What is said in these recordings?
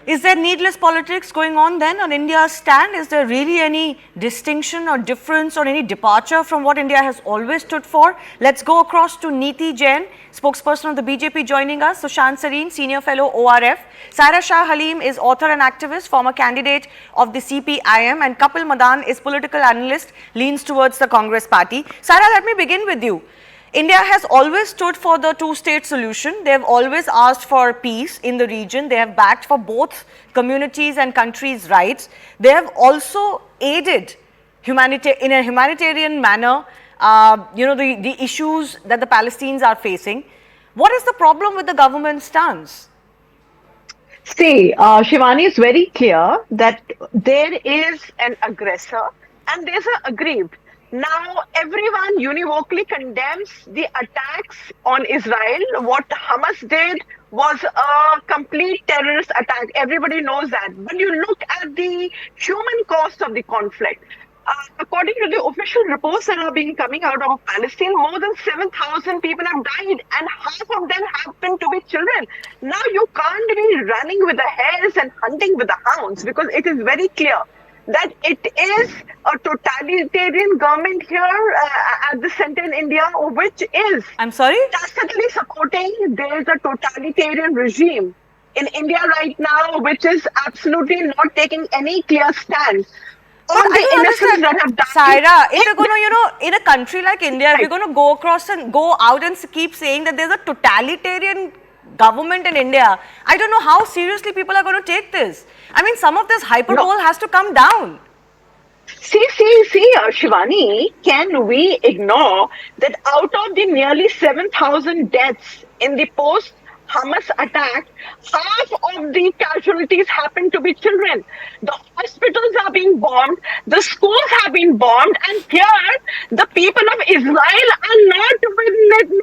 Is there needless politics going on then on India's stand? Is there really any distinction or difference or any departure from what India has always stood for? Let's go across to Niti Jain, spokesperson of the BJP, joining us. Sushant Sareen, senior fellow ORF. Saira Shah Halim is author and activist, former candidate of the CPIM, and Kapil Madan is political analyst, leans towards the Congress party. Saira, let me begin with you. India has always stood for the two-state solution. They have always asked for peace in the region. They have backed for both communities and countries' rights. They have also aided in a humanitarian manner, the issues that the Palestinians are facing. What is the problem with the government's stance? See, Shivani, is very clear that there is an aggressor and there's an aggrieved. Now, everyone univocally condemns the attacks on Israel. What Hamas did was a complete terrorist attack. Everybody knows that. But you look at the human cost of the conflict. According to the official reports that are being coming out of Palestine, more than 7,000 people have died, and half of them happen to be children. Now, you can't be running with the hares and hunting with the hounds, because it is very clear that it is a totalitarian government here at the center in India, which is tacitly supporting. There is a totalitarian regime in India right now, which is absolutely not taking any clear stand on the innocents that have died. Saira, if you're going to, in a country like India, if you're going to go across and go out and keep saying that there's a totalitarian government in India, I don't know how seriously people are going to take this. I mean, some of this hyperbole has to come down. See, Shivani, can we ignore that out of the nearly 7,000 deaths in the post-Hamas attack, half of the casualties happen to be children? The hospitals are being bombed, the schools have been bombed, and here the people of Israel are not with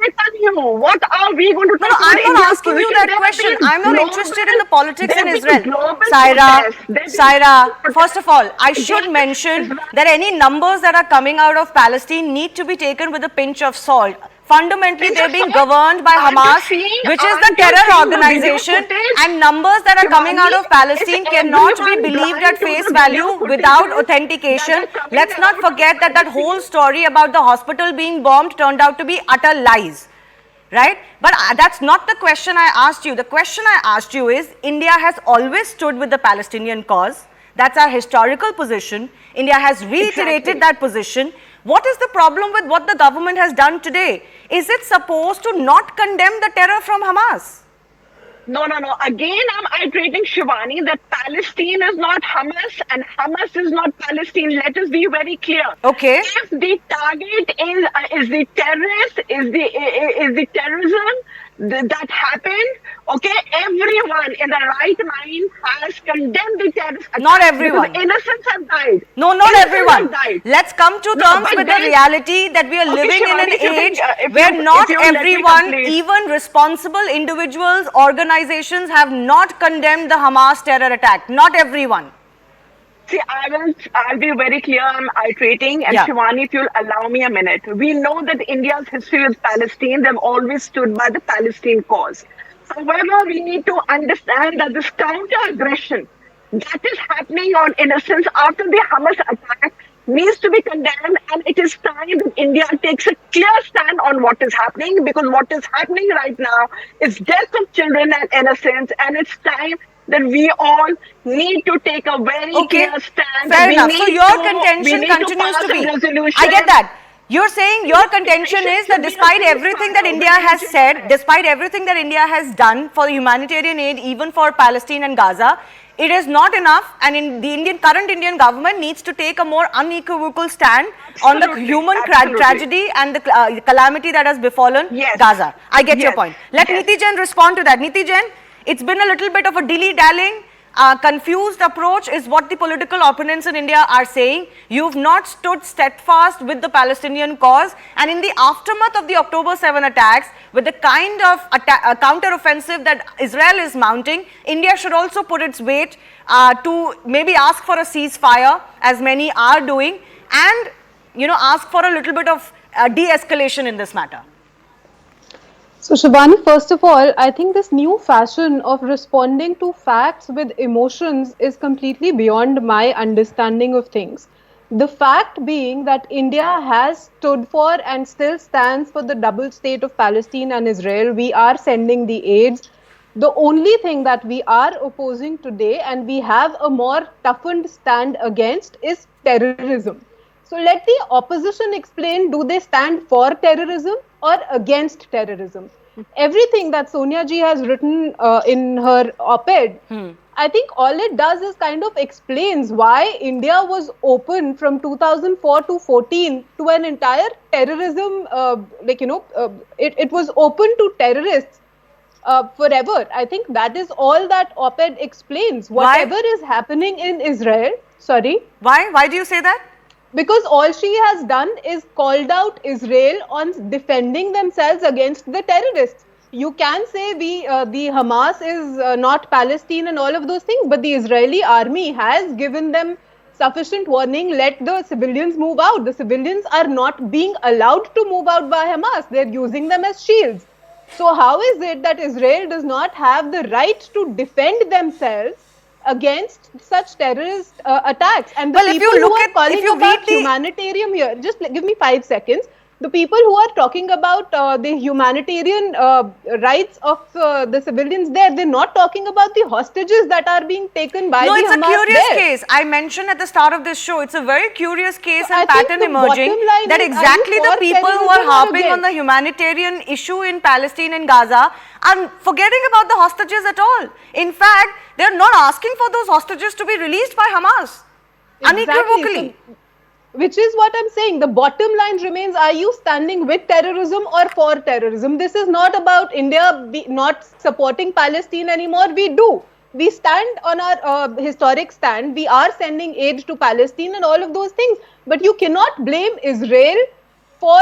Netanyahu. What are we going to talk about? I'm not asking you that question. I'm not interested in the politics in Israel. Saira, first of all, I should mention that any numbers that are coming out of Palestine need to be taken with a pinch of salt. Fundamentally, they're being governed by Hamas, which is the terror organization, and numbers that are coming out of Palestine cannot be believed at face value without authentication. Let's not forget that whole story about the hospital being bombed turned out to be utter lies, right? But that's not the question I asked you. The question I asked you is, India has always stood with the Palestinian cause. That's our historical position. India has reiterated that position. What is the problem with what the government has done today? Is it supposed to not condemn the terror from Hamas? No. Again, I'm iterating, Shivani, that Palestine is not Hamas and Hamas is not Palestine. Let us be very clear. Okay. If the target is the terrorist, is the terrorism that happened, okay, everyone in the right mind has condemned the terrorist attack. Not everyone. Innocents have died. No, not everyone. Let's come to terms with the reality that we are living in an age where not everyone, even responsible individuals, organizations have not condemned the Hamas terror attack. Not everyone. See, I'll be very clear. I'm iterating, and Shivani, if you'll allow me a minute. We know that India's history with Palestine, they've always stood by the Palestine cause. However, we need to understand that this counter-aggression that is happening on innocents after the Hamas attack needs to be condemned, and it is time that India takes a clear stand on what is happening, because what is happening right now is death of children and innocents, and it's time that we all need to take a very clear stand. Fair enough. So your contention continues to be, I get that. You're saying your contention is that despite everything that India has said, despite everything that India has done for humanitarian aid, even for Palestine and Gaza, it is not enough, and the current Indian government needs to take a more unequivocal stand on the human tragedy and the calamity that has befallen Gaza. I get your point. Let Niti Jain respond to that. Niti Jain, it's been a little bit of a dilly-dallying, confused approach is what the political opponents in India are saying. You've not stood steadfast with the Palestinian cause, and in the aftermath of the October 7 attacks, with the kind of counter-offensive that Israel is mounting, India should also put its weight to maybe ask for a ceasefire, as many are doing, and ask for a little bit of de-escalation in this matter. So, Shivani, first of all, I think this new fashion of responding to facts with emotions is completely beyond my understanding of things. The fact being that India has stood for and still stands for the double state of Palestine and Israel. We are sending the aids. The only thing that we are opposing today and we have a more toughened stand against is terrorism. So let the opposition explain, do they stand for terrorism or against terrorism? Everything that Sonia ji has written in her op-ed, I think all it does is kind of explains why India was open from 2004 to 14 to an entire terrorism, it was open to terrorists forever. I think that is all that op-ed explains. Whatever is happening in Israel, sorry. Why? Why do you say that? Because all she has done is called out Israel on defending themselves against the terrorists. You can say the Hamas is not Palestine and all of those things, but the Israeli army has given them sufficient warning, let the civilians move out. The civilians are not being allowed to move out by Hamas. They're using them as shields. So how is it that Israel does not have the right to defend themselves against such terrorist attacks? And the people who are calling about humanitarian here, just give me 5 seconds. The people who are talking about the humanitarian rights of the civilians there, they're not talking about the hostages that are being taken by the Hamas. No, it's a curious case. I mentioned at the start of this show, it's a very curious case and pattern emerging that exactly the people who are harping on the humanitarian issue in Palestine and Gaza are forgetting about the hostages at all. In fact, they're not asking for those hostages to be released by Hamas unequivocally. So, which is what I'm saying. The bottom line remains, are you standing with terrorism or for terrorism? This is not about India not supporting Palestine anymore. We do. We stand on our historic stand. We are sending aid to Palestine and all of those things. But you cannot blame Israel for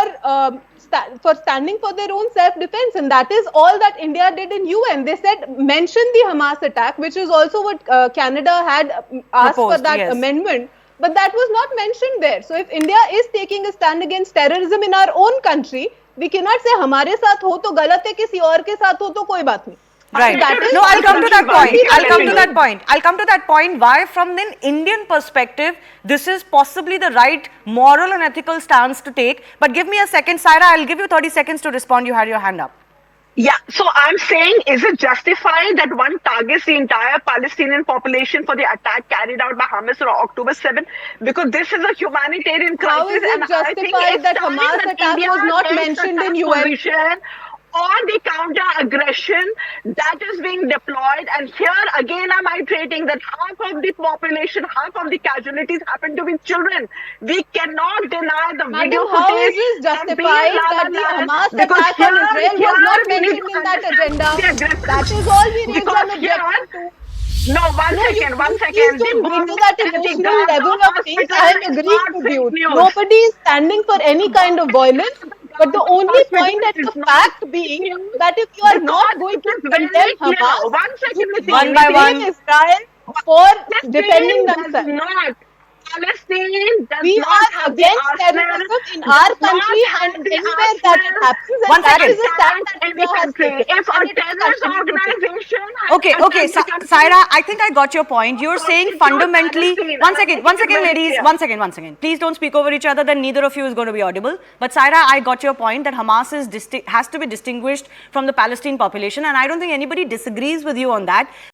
standing for their own self-defense. And that is all that India did in UN. They said, mention the Hamas attack, which is also what Canada had asked for that amendment. But that was not mentioned there. So if India is taking a stand against terrorism in our own country, we cannot say हमारे साथ हो तो गलत है, किसी और के साथ हो तो कोई बात नहीं. Right. No, I'll come to that point. I'll come to that point. Why, from an Indian perspective, this is possibly the right moral and ethical stance to take. But give me a second, Saira. I'll give you 30 seconds to respond. You had your hand up. Yeah, so I'm saying, is it justified that one targets the entire Palestinian population for the attack carried out by Hamas on October 7th? Because this is a humanitarian crisis. How is it justified that Hamas attack was not mentioned in UN? On the counter-aggression that is being deployed, and here again I'm iterating that half of the population, half of the casualties happen to be children. We cannot deny the video footage. How is this justified that the Hamas attack on Israel was not mentioned in that agenda? That is all we raise an objection to. No, one second. Please don't bring to that emotional level of things. I am agreeing with you. Nobody is standing for any kind of violence. But the only point at the fact being that if you are not going to condemn Hamas, one by one, Israel for defending themselves. Palestine does we are against terrorism in our country and anywhere that it happens. One second. That is a stand that India has taken. If a terrorist organization... Okay, Saira, I think I got your point. You're saying fundamentally... One second, ladies. One second. Please don't speak over each other, then neither of you is going to be audible. But Saira, I got your point that Hamas has to be distinguished from the Palestinian population, and I don't think anybody disagrees with you on that.